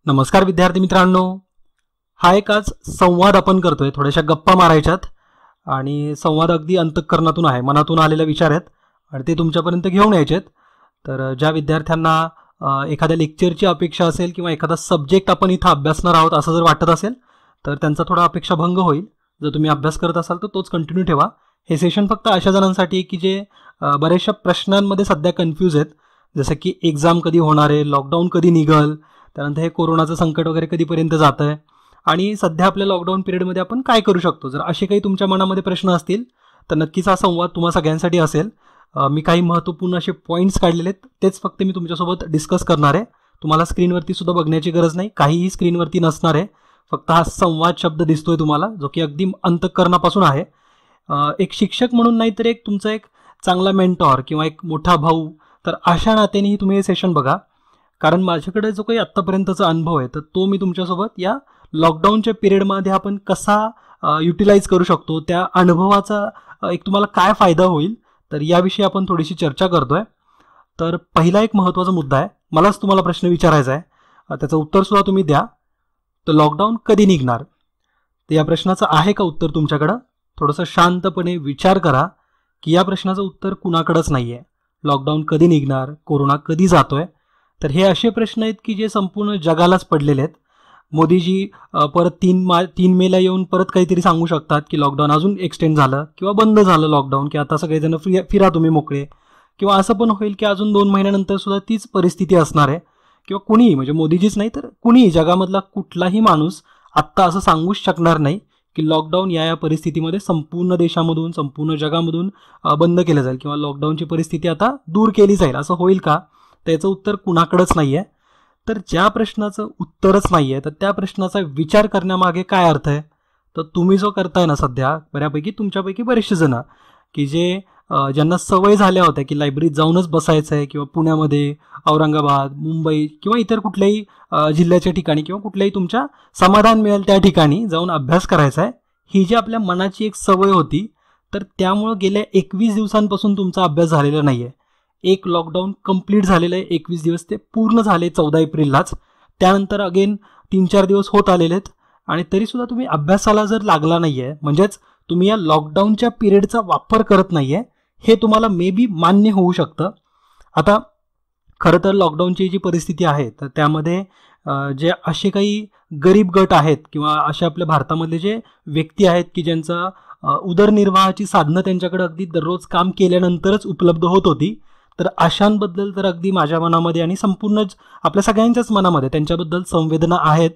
नमस्कार विद्यार्थी मित्रांनो, हा एक आज संवाद आपण करतोय. थोड्याशा गप्पा मारायच्यात आणि संवाद अगदी अंतःकरणातून आहे, मनातून आलेले विचार आहेत आणि ते तुमच्यापर्यंत घेऊन यायचेत. तर ज्या विद्यार्थ्यांना एखाद्या लेक्चरची अपेक्षा असेल किंवा एखादा सब्जेक्ट आपण इथं अभ्यासणार आहोत असं जर वाटत असेल तर त्यांचा थोडा अपेक्षाभंग होईल. जर तुम्ही अभ्यास करत असाल तर तोच कंटिन्यू ठेवा. हे सेशन फक्त अशा जणांसाठी आहे की जे बऱ्याचशा प्रश्नांमध्ये सध्या कन्फ्यूज आहेत, जसं की एक्झाम कधी होणार आहे, लॉकडाऊन कधी निघल, त्यानंतर हे कोरोनाचं संकट वगैरे कधीपर्यंत जात आहे आणि सध्या आपल्या लॉकडाऊन पिरियडमध्ये आपण काय करू शकतो. जर असे काही तुमच्या मनामध्ये प्रश्न असतील तर नक्कीच हा संवाद तुम्हा सगळ्यांसाठी असेल. मी काही महत्त्वपूर्ण असे पॉईंट्स काढलेले आहेत, तेच फक्त मी तुमच्यासोबत डिस्कस करणार आहे. तुम्हाला स्क्रीनवरती सुद्धा बघण्याची गरज नाही, काहीही स्क्रीनवरती नसणार आहे. फक्त हा संवाद शब्द दिसतोय तुम्हाला, जो की अगदी अंतःकरणापासून आहे. एक शिक्षक म्हणून नाही तर एक तुमचा एक चांगला मेंटॉर किंवा एक मोठा भाऊ, तर अशा नात्यानेही तुम्ही हे सेशन बघा. कारण माझ्याकडे जो काही आत्तापर्यंतचा अनुभव आहे तर तो मी तुमच्यासोबत या लॉकडाऊनच्या पिरियडमध्ये आपण कसा युटिलाइज करू शकतो, त्या अनुभवाचा एक तुम्हाला काय फायदा होईल, तर याविषयी आपण थोडीशी चर्चा करतोय. तर पहिला एक महत्त्वाचा मुद्दा आहे, मलाच तुम्हाला प्रश्न विचारायचा आहे, त्याचं उत्तरसुद्धा तुम्ही द्या. तर लॉकडाऊन कधी निघणार, तर या प्रश्नाचं आहे का उत्तर तुमच्याकडं? थोडंसं शांतपणे विचार करा की या प्रश्नाचं उत्तर कुणाकडंच नाही आहे. लॉकडाऊन कधी निघणार, कोरोना कधी जातोय, तर हे असे प्रश्न आहेत की जे संपूर्ण जगालाच पडलेले आहेत. मोदीजी परत 3 मेला येऊन परत काहीतरी सांगू शकतात की लॉकडाऊन अजून एक्सटेंड झालं किंवा बंद झालं लॉकडाऊन, की आता सगळेजण फिरा तुम्ही मोकळे, किंवा असं पण होईल की अजून 2 महिन्यानंतर सुद्धा तीच परिस्थिती असणार आहे. किंवा कुणीही, म्हणजे मोदीजीच नाही तर कुणीही जगामधला कुठलाही माणूस आत्ता असं सांगूच शकणार नाही की लॉकडाऊन या परिस्थितीमध्ये संपूर्ण देशामधून, संपूर्ण जगामधून बंद केलं जाईल किंवा लॉकडाऊनची परिस्थिती आता दूर केली जाईल. असं होईल का? त्याचं उत्तर कुणाकडंच नाही आहे. तर ज्या प्रश्नाचं उत्तरच नाही आहे तर त्या प्रश्नाचा विचार करण्यामागे काय अर्थ आहे? तर तुम्ही जो करताय ना सध्या, बऱ्यापैकी तुमच्यापैकी बरेचसे जण की जे ज्यांना सवय झाल्या होत्या की लायब्ररीत जाऊनच बसायचं आहे किंवा पुण्यामध्ये, औरंगाबाद, मुंबई किंवा इतर कुठल्याही जिल्ह्याच्या ठिकाणी किंवा कुठल्याही तुमच्या समाधान मिळेल त्या ठिकाणी जाऊन अभ्यास करायचा आहे, ही जी आपल्या मनाची एक सवय होती, तर त्यामुळं गेल्या 21 दिवसांपासून तुमचा अभ्यास झालेला नाही आहे. एक लॉकडाऊन कंप्लीट झालेलं आहे, 21 दिवस ते पूर्ण झाले 14 एप्रिललाच. त्यानंतर अगेन 3-4 दिवस होत आलेले आहेत आणि तरीसुद्धा तुम्ही अभ्यासाला जर लागला नाही आहे, म्हणजेच तुम्ही या लॉकडाऊनच्या पिरियडचा वापर करत नाही आहे, हे तुम्हाला मे बी मान्य होऊ शकतं. आता खरं तर लॉकडाऊनची जी परिस्थिती आहे तर त्यामध्ये जे असे काही गरीब गट आहेत किंवा असे आपल्या भारतामधले जे व्यक्ती आहेत की ज्यांचा उदरनिर्वाहाची साधनं त्यांच्याकडे अगदी दररोज काम केल्यानंतरच उपलब्ध होत होती, तर अशांबद्दल तर अगदी माझ्या मनामध्ये आणि संपूर्ण आपल्या सगळ्यांच्याच मनामध्ये त्यांच्याबद्दल संवेदना आहेत.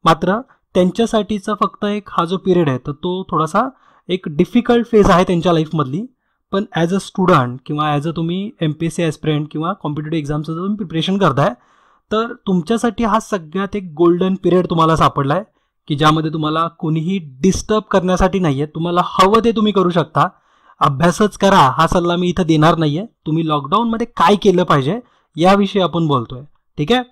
मात्र त्यांच्यासाठीचा फक्त एक हा जो पिरियड आहे तर तो थोडासा एक डिफिकल्ट फेज आहे त्यांच्या लाईफमधली. पण ॲज अ स्टुडंट किंवा ॲज अ तुम्ही MPSC ॲस्पिरंट किंवा कॉम्पिटेटिव्ह एक्झामचं जर तुम्ही प्रिपरेशन करताय तर तुमच्यासाठी हा सगळ्यात एक गोल्डन पिरियड तुम्हाला सापडला आहे की ज्यामध्ये तुम्हाला कोणीही डिस्टर्ब करण्यासाठी नाही आहे. तुम्हाला हवं ते तुम्ही करू शकता. अभ्यासच करा हा सल्ला मी इथं देणार नाही आहे. तुम्ही लॉकडाऊनमध्ये काय केलं पाहिजे याविषयी आपण बोलतोय, ठीक आहे?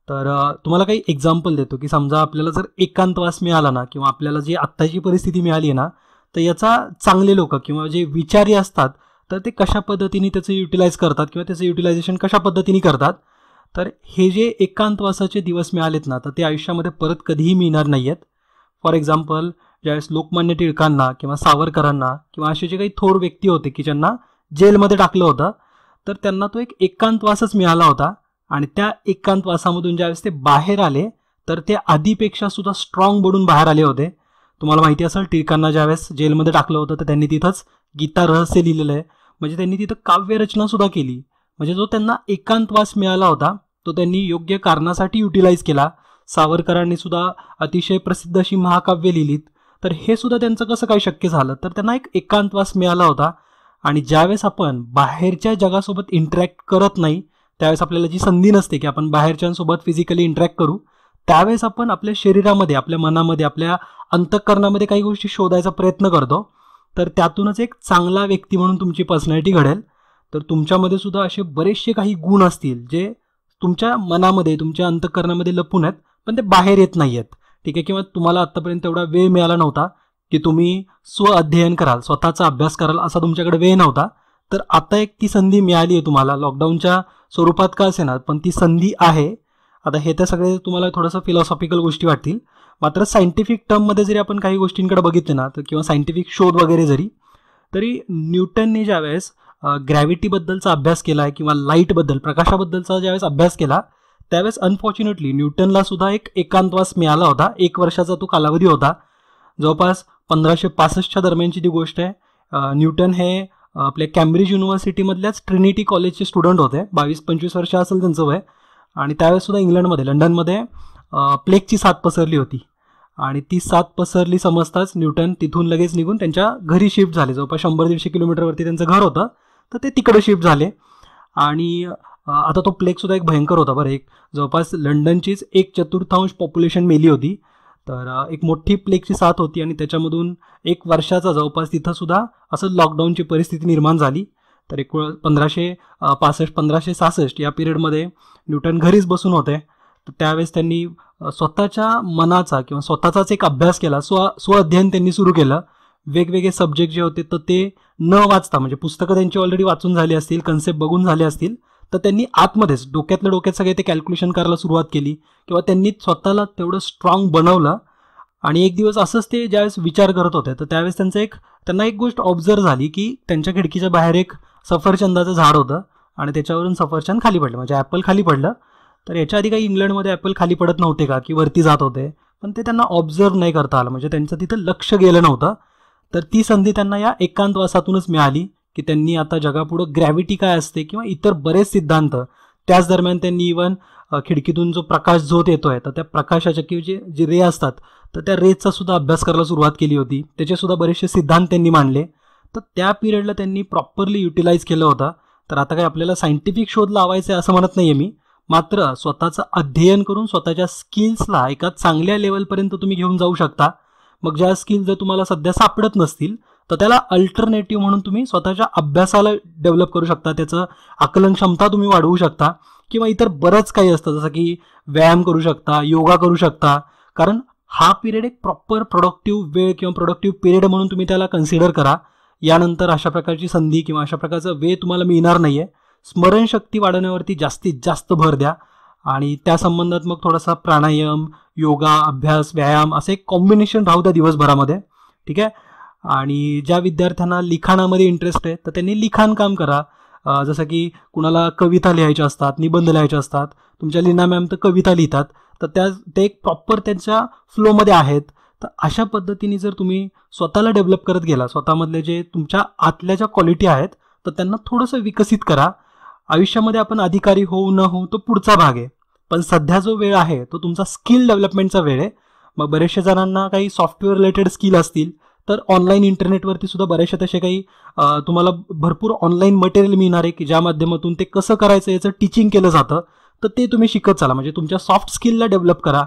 तर तुम्हाला काही एक्झाम्पल देतो की समजा आपल्याला जर एकांतवास मिळाला ना, किंवा आपल्याला जी आत्ताची परिस्थिती मिळाली आहे ना, तर याचा चांगले लोक किंवा जे विचारी असतात तर ते कशा पद्धतीने त्याचं युटिलाइज करतात किंवा त्याचं युटिलायझेशन कशा पद्धतीने करतात. तर हे जे एकांतवासाचे दिवस मिळालेत ना, तर ते आयुष्यामध्ये परत कधीही मिळणार नाही आहेत. फॉर एक्झाम्पल, ज्यावेळेस लोकमान्य टिळकांना किंवा सावरकरांना किंवा असे जे काही थोर व्यक्ती होते की ज्यांना जेलमध्ये टाकलं होतं, तर त्यांना तो एक एकांतवासच मिळाला होता. आणि त्या एकांतवासामधून ज्यावेळेस ते बाहेर आले तर ते आधीपेक्षा सुद्धा स्ट्रॉंग बनून बाहेर आले होते. तुम्हाला माहिती असेल, टिळकांना ज्यावेळेस जेलमध्ये टाकलं होतं तर त्यांनी तिथंच गीता रहस्य लिहिलेलं आहे, म्हणजे त्यांनी तिथं काव्यरचना सुद्धा केली. म्हणजे जो त्यांना एकांतवास मिळाला होता तो त्यांनी योग्य कारणासाठी युटिलाइज केला. सावरकरांनी सुद्धा अतिशय प्रसिद्ध अशी महाकाव्य लिहिलीत. तर हे सुद्धा त्यांचं कसं काय शक्य झालं, तर त्यांना एक एकांतवास मिळाला होता. आणि ज्यावेळेस आपण बाहेरच्या जगासोबत इंटरॅक्ट करत नाही, त्यावेळेस आपल्याला जी संधी नसते की आपण बाहेरच्यांसोबत फिजिकली इंटरॅक्ट करू, त्यावेळेस आपण आपल्या शरीरामध्ये, आपल्या मनामध्ये, आपल्या अंतःकरणामध्ये काही गोष्टी शोधायचा प्रयत्न करतो. तर त्यातूनच एक चांगला व्यक्ती म्हणून तुमची पर्सनॅलिटी घडेल. तर तुमच्यामध्ये सुद्धा असे बरेचसे काही गुण असतील जे तुमच्या मनामध्ये, तुमच्या अंतःकरणामध्ये लपून आहेत, पण ते बाहेर येत नाही आहेत, ठीक आहे? किंवा तुम्हाला आत्तापर्यंत एवढा वेळ मिळाला नव्हता की तुम्ही अध्ययन कराल, स्वतःचा अभ्यास कराल, असा तुमच्याकडे वेळ नव्हता. तर आता एक ती संधी मिळाली आहे तुम्हाला, लॉकडाऊनच्या स्वरूपात का असेना पण ती संधी आहे. आता हे तर सगळे तुम्हाला थोडंसं फिलॉसॉफिकल गोष्टी वाटतील, मात्र सायंटिफिक टर्ममध्ये जरी आपण काही गोष्टींकडे बघितले ना, तर किंवा सायंटिफिक शोध वगैरे तरी न्यूटनने ज्यावेळेस ग्रॅव्हिटीबद्दलचा अभ्यास केला आहे किंवा लाईटबद्दल, प्रकाशाबद्दलचा ज्यावेळेस अभ्यास केला, त्यावेळेस अनफॉर्च्युनेटली न्यूटनला सुद्धा एक एकांतवास मिळाला होता. 1 वर्षाचा तो कालावधी होता. जवळपास 1565च्या दरम्यानची ती गोष्ट आहे. न्यूटन हे आपल्या कॅम्ब्रिज युनिव्हर्सिटीमधल्याच ट्रिनिटी कॉलेजचे स्टुडंट होते. 22-25 वर्ष असेल त्यांचं वय. आणि त्यावेळेस सुद्धा इंग्लंडमध्ये, लंडनमध्ये प्लेगची साथ पसरली होती. आणि ती साथ पसरली समजताच न्यूटन तिथून लगेच निघून त्यांच्या घरी शिफ्ट झाले. जवळपास 100-150 किलोमीटरवरती त्यांचं घर होतं, तर ते तिकडे शिफ्ट झाले. आणि आता तो प्लेग सुद्धा एक भयंकर होता बरं. जवळपास लंडनचीच 1/4 पॉप्युलेशन मेली होती. तर एक मोठी प्लेगची साथ होती आणि त्याच्यामधून 1 वर्षाचा जवळपास तिथं सुद्धा असं लॉकडाऊनची परिस्थिती निर्माण झाली. तर 1565 या पिरियडमध्ये न्यूटन घरीच बसून होते. तर त्यावेळेस त्यांनी स्वतःच्या मनाचा किंवा स्वतःचाच एक अभ्यास केला. स्वअध्ययन त्यांनी सुरू केलं. वेगवेगळे सब्जेक्ट जे होते तर ते न वाचता, म्हणजे पुस्तकं त्यांची ऑलरेडी वाचून झाली असतील, कन्सेप्ट बघून झाले असतील, तर त्यांनी आतमध्येच डोक्यातल्या डोक्यात सगळे ते कॅल्क्युलेशन करायला सुरुवात केली किंवा त्यांनी स्वतःला तेवढं स्ट्रॉंग बनवलं. आणि एक दिवस असंच ते ज्यावेळेस विचार करत होते, तर त्यावेळेस त्यांना एक गोष्ट ऑब्झर्व झाली की त्यांच्या खिडकीच्या बाहेर एक सफरचंदाचं झाड होतं आणि त्याच्यावरून सफरचंद खाली पडलं, म्हणजे ॲपल खाली पडलं. तर याच्या आधी काही इंग्लंडमध्ये ॲपल खाली पडत नव्हते का, की वरती जात होते, पण ते त्यांना ऑब्झर्व नाही करता आलं, म्हणजे त्यांचं तिथं लक्ष गेलं नव्हतं. तर ती संधी त्यांना या एकांतवासातूनच मिळाली की त्यांनी आता जगापुढं ग्रॅव्हिटी काय असते किंवा इतर बरेच सिद्धांत, त्याच दरम्यान त्यांनी इव्हन खिडकीतून जो प्रकाश झोत येतोय, तर त्या प्रकाशाच्या किंवा जे रे असतात, तर त्या रेचा सुद्धा अभ्यास करायला सुरुवात केली होती. त्याचे सुद्धा बरेचसे सिद्धांत त्यांनी मांडले. तर त्या पिरियडला त्यांनी प्रॉपरली युटिलाइज केलं होतं. तर आता काय आपल्याला सायंटिफिक शोध लावायचे असं म्हणत नाहीये मी, मात्र स्वतःचं अध्ययन करून स्वतःच्या स्किल्सला एका चांगल्या लेवलपर्यंत तुम्ही घेऊन जाऊ शकता. मग ज्या स्किल्स जर तुम्हाला सध्या सापडत नसतील, तर त्याला अल्टरनेटिव्ह म्हणून तुम्ही स्वतःच्या अभ्यासाला डेव्हलप करू शकता. त्याचं आकलन क्षमता तुम्ही वाढवू शकता किंवा इतर बरंच काही असतं, जसं की व्यायाम करू शकता, योगा करू शकता. कारण हा पिरियड एक प्रॉपर प्रोडक्टिव्ह वेळ किंवा प्रोडक्टिव्ह पिरियड म्हणून तुम्ही त्याला कन्सिडर करा. यानंतर अशा प्रकारची संधी किंवा अशा प्रकारचा वेळ तुम्हाला मिळणार नाहीये. स्मरणशक्ती वाढवण्यावरती जास्तीत जास्त भर द्या आणि त्या संबंधात मग थोडासा प्राणायाम, योगा, अभ्यास, व्यायाम असं एक कॉम्बिनेशन राहू द्या दिवसभरामध्ये. ठीक आहे. आणि ज्या विद्यार्थ्यांना लिखाणामध्ये इंटरेस्ट आहे, तर त्यांनी लिखाण काम करा. जसं की कुणाला कविता लिहायच्या असतात, निबंध लिहायचे असतात. तुमच्या लीना मॅम तर कविता लिहितात, तर ते एक प्रॉपर त्यांच्या फ्लोमध्ये आहेत. तर अशा पद्धतीने जर तुम्ही स्वतःला डेव्हलप करत गेला, स्वतःमधले जे तुमच्या आतल्या ज्या क्वालिटी आहेत, तर त्यांना थोडंसं विकसित करा. आयुष्यामध्ये आपण अधिकारी होऊ न होऊ तो पुढचा भाग आहे, पण सध्या जो वेळ आहे तो तुमचा स्किल डेव्हलपमेंटचा वेळ आहे. मग बरेचशा जणांना काही सॉफ्टवेअर रिलेटेड स्किल असतील, तर ऑनलाईन इंटरनेटवरती सुद्धा बरेचसे तसे काही तुम्हाला भरपूर ऑनलाईन मटेरियल मिळणार आहे की ज्या माध्यमातून ते कसं करायचं याचं टीचिंग केलं जातं. तर ते तुम्ही शिकत चाला, म्हणजे तुमच्या सॉफ्ट स्किलला डेव्हलप करा.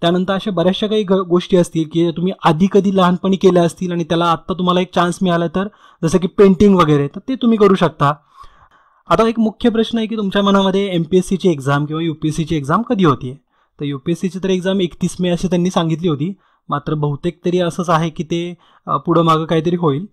त्यानंतर अशा बऱ्याचशा काही गोष्टी असतील की तुम्ही आधी कधी लहानपणी केल्या असतील आणि त्याला आत्ता तुम्हाला एक चान्स मिळाला, तर जसं की पेंटिंग वगैरे, तर ते तुम्ही करू शकता. आता एक मुख्य प्रश्न आहे की तुमच्या मनामध्ये MPSCची एक्झाम किंवा UPSCची एक्झाम कधी होती आहे. तर UPSCची तर एक्झाम 31 मे अशी त्यांनी सांगितली होती, मात्र बहुतेक तरी असंच आहे की ते पुढं मागं काहीतरी होईल.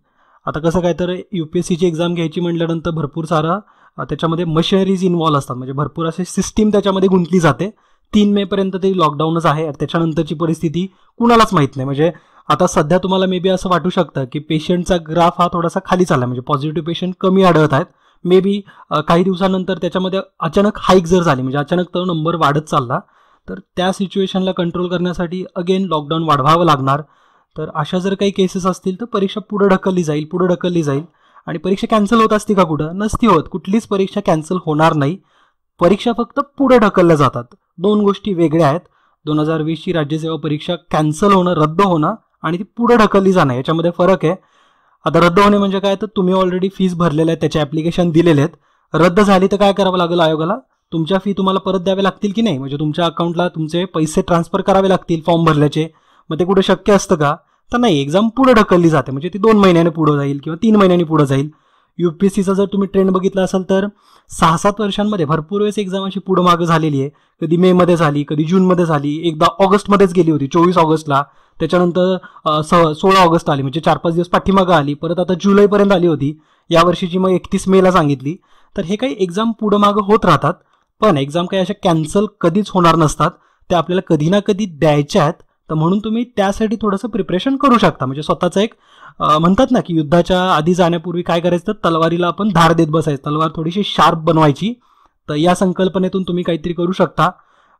आता कसं काय, तर UPSCची एक्झाम घ्यायची म्हटल्यानंतर भरपूर सारा त्याच्यामध्ये मशिनरीज इन्व्हॉल्व असतात, म्हणजे भरपूर असे सिस्टीम त्याच्यामध्ये गुंतली जाते. 3 मेपर्यंत तरी लॉकडाऊनच आहे. त्याच्यानंतरची परिस्थिती कुणालाच माहीत नाही. म्हणजे आता सध्या तुम्हाला मे बी असं वाटू शकतं की पेशंटचा ग्राफ हा थोडासा खाली चालला, म्हणजे पॉझिटिव्ह पेशंट कमी आढळत आहेत. मे बी काही दिवसानंतर त्याच्यामध्ये अचानक हाईक जर झाली, म्हणजे अचानक तो नंबर वाढत चालला, तर त्या सिच्युएशनला कंट्रोल करण्यासाठी अगेन लॉकडाऊन वाढवावं लागणार. तर अशा जर काही केसेस असतील तर परीक्षा पुढे ढकलली जाईल. आणि परीक्षा कॅन्सल होत असते का? कुठं नसती होत. कुठलीच परीक्षा कॅन्सल होणार नाही. परीक्षा फक्त पुढे ढकलल्या जातात. 2 गोष्टी वेगळ्या आहेत. 2020ची राज्यसेवा परीक्षा कॅन्सल होणं, रद्द होणं आणि ती पुढे ढकलली जाणं, याच्यामध्ये फरक आहे. आता रद्द होणे म्हणजे काय, तर तुम्ही ऑलरेडी फीस भरलेल्या आहेत, त्याचे ॲप्लिकेशन दिलेले आहेत. रद्द झाली तर काय करावं लागेल आयोगाला? तुमच्या फी तुम्हाला परत द्यावे लागतील की नाही, म्हणजे तुमच्या अकाउंटला तुमचे पैसे ट्रान्सफर करावे लागतील फॉर्म भरल्याचे. मग ते कुठे शक्य असतं का? तर नाही. एक्झाम पुढे ढकलली जाते, म्हणजे ती 2 महिन्याने पुढे जाईल किंवा 3 महिन्यांनी पुढे जाईल. UPSCचा जर तुम्ही ट्रेंड बघितला असेल तर 6-7 वर्षांमध्ये भरपूर वेळेस एक्झाम अशी पुढं मागं झालेली आहे. कधी मेमध्ये झाली, कधी जूनमध्ये झाली, एकदा ऑगस्टमध्येच गेली होती 24 ऑगस्टला. त्याच्यानंतर 16 ऑगस्ट आली, म्हणजे 4-5 दिवस पाठीमागं आली. परत आता जुलैपर्यंत आली होती. यावर्षीची मग 31 मेला सांगितली. तर हे काही एक्झाम पुढं मागं होत राहतात. पण एक्झाम काही अशा कॅन्सल कधीच होणार नसतात, त्या आपल्याला कधी ना कधी द्यायच्या आहेत. तर म्हणून तुम्ही त्यासाठी थोडंसं प्रिपरेशन करू शकता. म्हणजे स्वतःचं एक म्हणतात ना की युद्धाच्या आधी जाण्यापूर्वी काय करायचं, तर तलवारीला आपण धार देत बसायचं, तलवार थोडीशी शार्प बनवायची. तर या संकल्पनेतून तुम्ही काहीतरी करू शकता.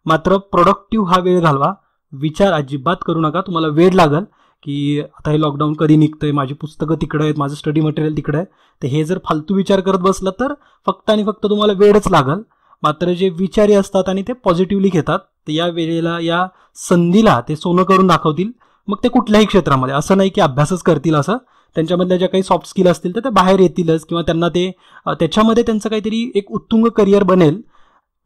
मात्र प्रोडक्टिव्ह हा वेळ घालवा, विचार अजिबात करू नका. तुम्हाला वेळ लागल की आता हे लॉकडाऊन कधी निघतंय, माझी पुस्तकं तिकडे आहेत, माझं स्टडी मटेरियल तिकडे आहे. तर हे जर फालतू विचार करत बसलं तर फक्त आणि फक्त तुम्हाला वेळच लागल. मात्र जे विचारी असतात आणि ते पॉझिटिव्हली घेतात, तर या वेळेला, या संधीला ते सोनं करून दाखवतील. मग ते कुठल्याही क्षेत्रामध्ये, असं नाही की अभ्यासच करतील, असं त्यांच्यामधल्या ज्या काही सॉफ्ट स्किल असतील तर ते बाहेर येतीलच, किंवा त्यांना ते त्याच्यामध्ये त्यांचं काहीतरी एक उत्तुंग करिअर बनेल.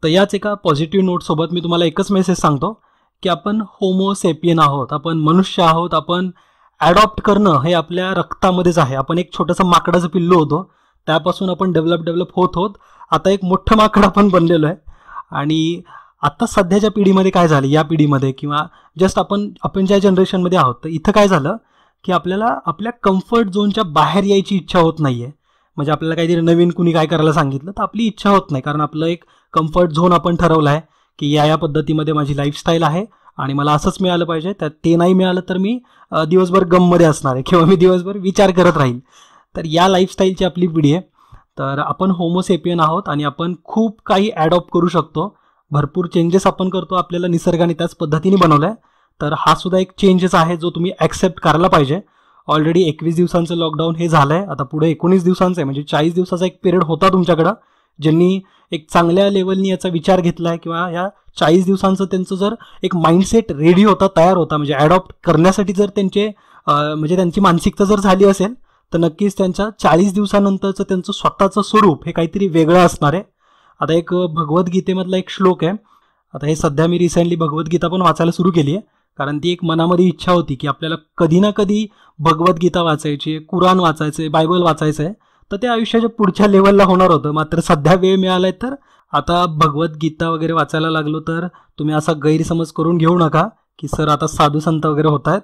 तर याच एका पॉझिटिव्ह नोटसोबत मी तुम्हाला एकच मेसेज सांगतो की आपण होमोसेपियन आहोत, आपण मनुष्य आहोत. आपण ॲडॉप्ट करणं हे आपल्या रक्तामध्येच आहे. आपण एक छोटंसं माकडाचं पिल्लू होतो, त्यापासून आपण डेव्हलप होत आता एक मोठं माकड आपण बनलेलो आहे. आणि आता सध्याच्या पिढीमध्ये काय झालं, या पिढीमध्ये किंवा जस्ट आपण ज्या जनरेशनमध्ये आहोत, तर इथं काय झालं की आपल्याला आपल्या कम्फर्ट झोनच्या बाहेर यायची इच्छा होत नाहीये. म्हणजे आपल्याला काहीतरी नवीन कुणी काय करायला सांगितलं तर आपली इच्छा होत नाही, कारण आपलं एक कम्फर्ट झोन आपण ठरवलं आहे की या पद्धतीमध्ये माझी लाईफस्टाईल आहे आणि मला असंच मिळालं पाहिजे. त्यात ते नाही मिळालं तर मी दिवसभर गममध्ये असणार आहे किंवा मी दिवसभर विचार करत राहील. तर या लाईफस्टाईलची आपली पिढी आहे. तर आपण होमोसेपियन आहोत आणि आपण खूप काही ॲडॉप्ट करू शकतो. भरपूर चेंजेस आपण करतो, आपल्याला निसर्गाने त्याच पद्धतीने बनवलं आहे. तर हा सुद्धा एक चेंजेस आहे जो तुम्ही ॲक्सेप्ट करायला पाहिजे. ऑलरेडी 21 दिवसांचं लॉकडाऊन हे झालं आहे, आता पुढे 19 दिवसांचं आहे. म्हणजे 40 दिवसाचा एक पिरियड होता तुमच्याकडं, ज्यांनी एक चांगल्या लेवलनी याचा विचार घेतला आहे किंवा या 40 दिवसांचं त्यांचं जर एक माइंडसेट रेडी होता, तयार होता, म्हणजे ॲडॉप्ट करण्यासाठी जर म्हणजे त्यांची मानसिकता जर झाली असेल, तर नक्कीच त्यांच्या 40 दिवसानंतरचं त्यांचं स्वतःचं स्वरूप हे काहीतरी वेगळं असणार आहे. आता एक भगवद्गीतेमधला एक श्लोक आहे. आता हे सध्या मी रिसेंटली भगवद्गीता पण वाचायला सुरू केली आहे, कारण ती एक मनामध्ये इच्छा होती की आपल्याला कधी ना कधी भगवद्गीता वाचायची, कुराण वाचायचे, बायबल वाचायचं आहे. तर ते आयुष्याच्या पुढच्या लेवलला होणार होतं. मात्र सध्या वेळ मिळालाय तर आता भगवद्गीता वगैरे वाचायला लागलो. तर तुम्ही असा गैरसमज करून घेऊ नका की सर आता साधू संत वगैरे होत आहेत.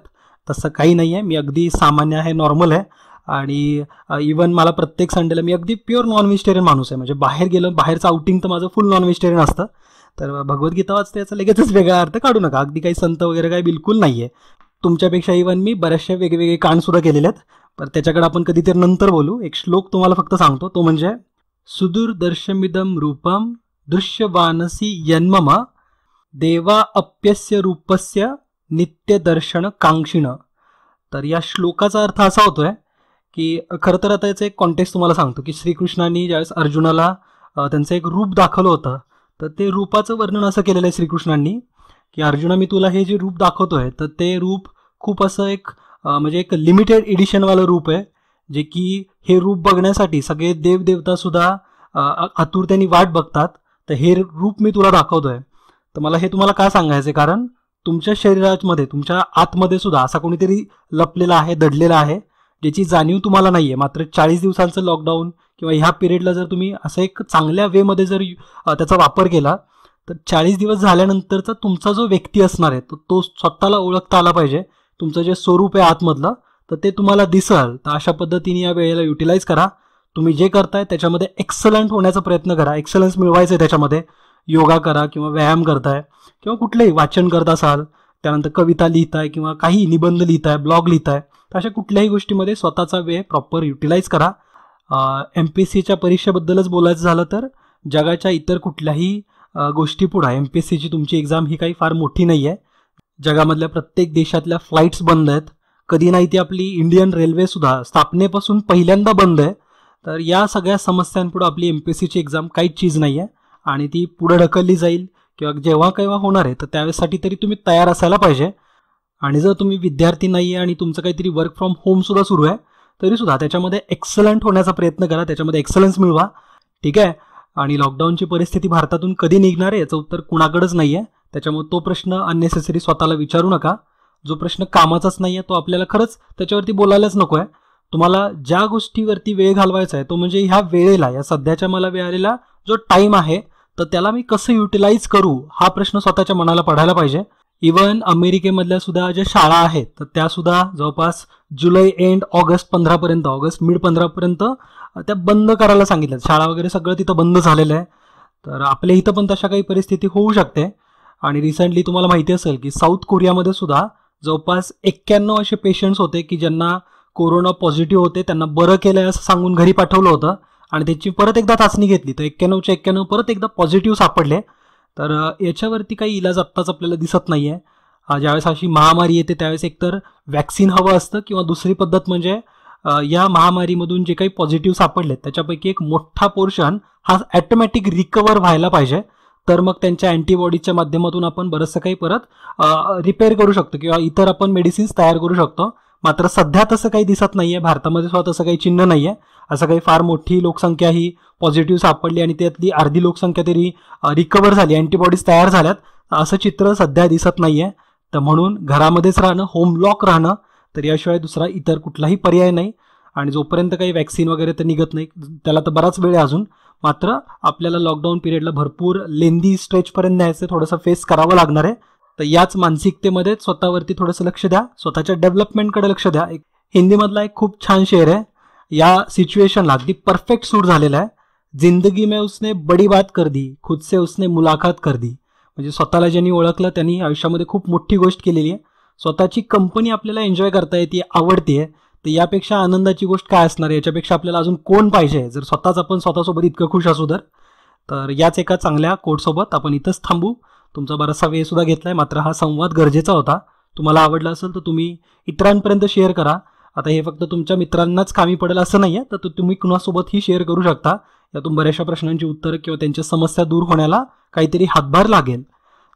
तसं काही नाही आहे. मी अगदी सामान्य आहे, नॉर्मल आहे. आणि इवन मला प्रत्येक संडेला, मी अगदी प्युअर नॉन व्हेजिटेरियन माणूस आहे. म्हणजे बाहेर गेलं, बाहेरचं आउटिंग तर माझं फुल नॉन व्हेजिटेरियन असतं. तर भगवद्गीता वाचते याचा लगेचच वेगळा अर्थ काढू नका. अगदी काही संत वगैरे काही बिलकुल नाही आहे. तुमच्यापेक्षा इवन मी बऱ्याचशा वेगवेगळे कांडसुद्धा केलेले आहेत, पण त्याच्याकडे आपण कधीतरी नंतर बोलू. एक श्लोक तुम्हाला फक्त सांगतो, तो म्हणजे सुदूरदर्शमिदम रूपम दृश्यवानसी यन्मम देवा अप्यस्य रूपस्य नित्यदर्शन कांक्षिण. तर या श्लोकाचा अर्थ असा होतोय की खरं तर आता याचं एक कॉन्टेक्स्ट तुम्हाला सांगतो की श्रीकृष्णांनी ज्यावेळेस अर्जुनाला त्यांचं एक रूप दाखवलं होतं, तर ते रूपाचं वर्णन असं केलेलं आहे श्रीकृष्णांनी की अर्जुना, मी तुला हे जे रूप दाखवतोय, तर ते रूप खूप असं एक म्हणजे एक लिमिटेड एडिशनवालं रूप आहे, जे की हे रूप बघण्यासाठी सगळे देवदेवता सुद्धा आतुरतेने वाट बघतात. तर हे रूप मी तुला दाखवतोय. तर मला हे तुम्हाला काय सांगायचं आहे, कारण तुमच्या शरीरामध्ये, तुमच्या आतमध्ये सुद्धा असा कोणीतरी लपलेला आहे, दडलेला आहे, ज्याची जाणीव तुम्हाला नाही आहे. मात्र 40 दिवसांचं लॉकडाऊन किंवा ह्या पिरियडला जर तुम्ही असं एक चांगल्या वेमध्ये जर त्याचा वापर केला, तर 40 दिवस झाल्यानंतरचा तुमचा जो व्यक्ती असणार आहे, तो स्वतःला ओळखता आला पाहिजे. तुमचं जे स्वरूप आहे आतमधलं, तर ते तुम्हाला दिसल. तर अशा पद्धतीने या वेळेला युटिलाइज करा. तुम्ही जे करताय त्याच्यामध्ये एक्सलंट होण्याचा प्रयत्न करा, एक्सलन्स मिळवायचं आहे त्याच्यामध्ये. योगा करा किंवा व्यायाम करताय किंवा कुठलंही वाचन करत असाल, त्यानंतर कविता लिहिताय किंवा काही निबंध लिहिताय, ब्लॉग लिहिताय, तर अशा कुठल्याही गोष्टीमध्ये स्वतःचा वेळ प्रॉपर युटिलाइज करा. MPSCच्या परीक्षेबद्दलच बोलायचं झालं तर जगाच्या इतर कुठल्याही गोष्टीपुढे MPSCची तुमची एक्झाम ही काही फार मोठी नाही आहे. जगामधल्या प्रत्येक देशातल्या फ्लाईट्स बंद आहेत. कधी नाही ती आपली इंडियन रेल्वेसुद्धा स्थापनेपासून पहिल्यांदा बंद आहे. तर या सगळ्या समस्यांपुढे आपली MPSCची एक्झाम काहीच चीज नाही आहे आणि ती पुढे ढकलली जाईल किंवा जेव्हा केव्हा होणार आहे, तर त्यावेळेसाठी तरी तुम्ही तयार असायला पाहिजे. आणि जर तुम्ही विद्यार्थी नाही आहे आणि तुमचं काहीतरी वर्क फ्रॉम होमसुद्धा सुरू आहे, तरीसुद्धा त्याच्यामध्ये एक्सलंट होण्याचा प्रयत्न करा, त्याच्यामध्ये एक्सलन्स मिळवा. ठीक आहे. आणि लॉकडाऊनची परिस्थिती भारतातून कधी निघणार आहे याचं उत्तर कुणाकडेच नाही आहे. त्याच्यामुळे तो प्रश्न अननेसेसरी स्वतःला विचारू नका. जो प्रश्न कामाचाच नाही आहे तो आपल्याला खरंच त्याच्यावरती बोलायलाच नको आहे. तुम्हाला ज्या गोष्टीवरती वेळ घालवायचा आहे तो म्हणजे ह्या वेळेला, या सध्याच्या मला मिळालेला जो टाईम आहे, तर त्याला मी कसं युटिलाइज करू, हा प्रश्न स्वतःच्या मनाला पडायला पाहिजे. इवन अमेरिकेमधल्या सुद्धा ज्या शाळा आहेत, तर त्या सुद्धा जवळपास जुलै एंड ऑगस्ट 15पर्यंत, ऑगस्ट मिड 15पर्यंत त्या बंद करायला सांगितलं. शाळा वगैरे सगळं तिथं बंद झालेलं आहे. तर आपल्या इथं पण तशा काही परिस्थिती होऊ शकते. आणि रिसेंटली तुम्हाला माहिती असेल की साऊथ कोरियामध्ये सुद्धा जवळपास 91 असे पेशंट्स होते की ज्यांना कोरोना पॉझिटिव्ह होते, त्यांना बरं केलंय असं सांगून घरी पाठवलं होतं आणि त्याची परत एकदा चाचणी घेतली तर 91च्या 91 परत एकदा पॉझिटिव्ह सापडले. तर याच्यावरती काही इलाज आत्ताच आपल्याला दिसत नाहीये. ज्यावेळेस अशी महामारी येते त्यावेळेस एकतर वॅक्सिन हवं असतं किंवा दुसरी पद्धत म्हणजे या महामारीमधून जे काही पॉझिटिव्ह सापडले त्याच्यापैकी एक मोठा पोर्शन हा ॲटोमॅटिक रिकवर व्हायला पाहिजे. तर मग त्यांच्या अँटीबॉडीच्या माध्यमातून आपण बरंचसं काही परत रिपेअर करू शकतो किंवा इतर आपण मेडिसिन्स तयार करू शकतो. मात्र सध्या तसं काही दिसत नाहीये, भारतामध्ये सुद्धा तसं काही चिन्ह नाहीये. असं काही फार मोठी लोकसंख्या ही पॉझिटिव्ह सापडली आणि त्यातली अर्धी लोकसंख्या तरी रिकवर झाली, अँटीबॉडीज तयार झाल्यात, असं चित्र सध्या दिसत नाहीये. तर म्हणून घरामध्येच राहणं, होम लॉक राहणं, तर याशिवाय दुसरा इतर कुठलाही पर्याय नाही. आणि जोपर्यंत काही वॅक्सिन वगैरे तर निघत नाही त्याला तर बराच वेळ आहे अजून. मात्र आपल्याला लॉकडाऊन पिरियडला भरपूर लेंदी स्ट्रेचपर्यंत न्यायचं, थोडंसं फेस करावं लागणार आहे. तर याच मानसिकतेमध्ये स्वतःवरती थोडंसं लक्ष द्या, स्वतःच्या डेव्हलपमेंटकडे लक्ष द्या. एक हिंदीमधला एक खूप छान शेर आहे, या सिच्युएशनला अगदी परफेक्ट सूट झालेला आहे. जिंदगी में उसने बडी बात कर दी, खुद से उसने मुलाकात कर दी. म्हणजे स्वतःला ज्यांनी ओळखलं त्यांनी आयुष्यामध्ये खूप मोठी गोष्ट केलेली आहे. स्वतःची कंपनी आपल्याला एन्जॉय करता येते, आवडते, तर यापेक्षा आनंदाची गोष्ट काय असणार आहे? याच्यापेक्षा आपल्याला अजून कोण पाहिजे जर स्वतःच आपण स्वतःसोबत इतकं खुश असू तर याच एका चांगल्या कोटसोबत आपण इथंच थांबू. तुमचा बराचसा वेळ सुद्धा घेतलाय, मात्र हा संवाद गरजेचा होता. तुम्हाला आवडला असेल तर तुम्ही इतरांपर्यंत शेअर करा. आता हे फक्त तुमच्या मित्रांनाच कामी पडेल असं नाहीये, तर तुम्ही कुणासोबतही शेअर करू शकता. यातून बऱ्याचशा प्रश्नांची उत्तरं किंवा त्यांच्या समस्या दूर होण्याला काहीतरी हातभार लागेल.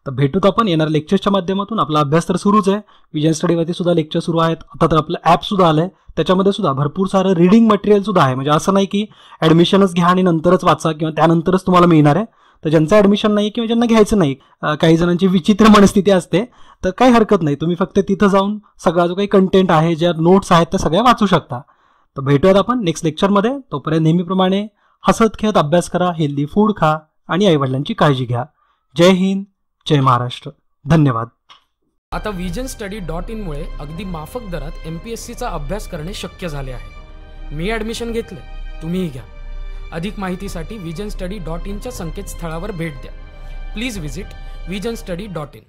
तर भेटूत आपण येणाऱ्या लेक्चर्सच्या माध्यमातून. आपला अभ्यास तर सुरूच आहे, विजन स्टडीवरती सुद्धा लेक्चर सुरू आहेत. आता तर आपलं ॲप सुद्धा आलंय, त्याच्यामध्ये सुद्धा भरपूर सारं रिडिंग मटेरियल सुद्धा आहे. म्हणजे असं नाही की ॲडमिशनच घ्या आणि नंतरच वाचा किंवा त्यानंतरच तुम्हाला मिळणार आहे. तर ज्यांचं ॲडमिशन नाही किंवा ज्यांना घ्यायचं नाही, काही जणांची विचित्र मनस्थिती असते, तर काही हरकत नाही, तुम्ही फक्त तिथं जाऊन सगळा जो काही कंटेंट आहे, ज्या नोट्स आहेत त्या सगळ्या वाचू शकता. तर भेटूयात आपण नेक्स्ट लेक्चरमध्ये. तोपर्यंत नेहमीप्रमाणे हसत खेळत अभ्यास करा, हेल्दी फूड खा आणि आईवडिलांची काळजी घ्या. जय हिंद, जय महाराष्ट्र. धन्यवाद. आता visionstudy.in मुळे अगदी माफक दरात MPSCचा अभ्यास करणे शक्य झाले आहे. मी ॲडमिशन घेतले, तुम्हीही घ्या. अधिक माहितीसाठी visionstudy.in च्या संकेतस्थळावर भेट द्या. Please visit visionstudy.in.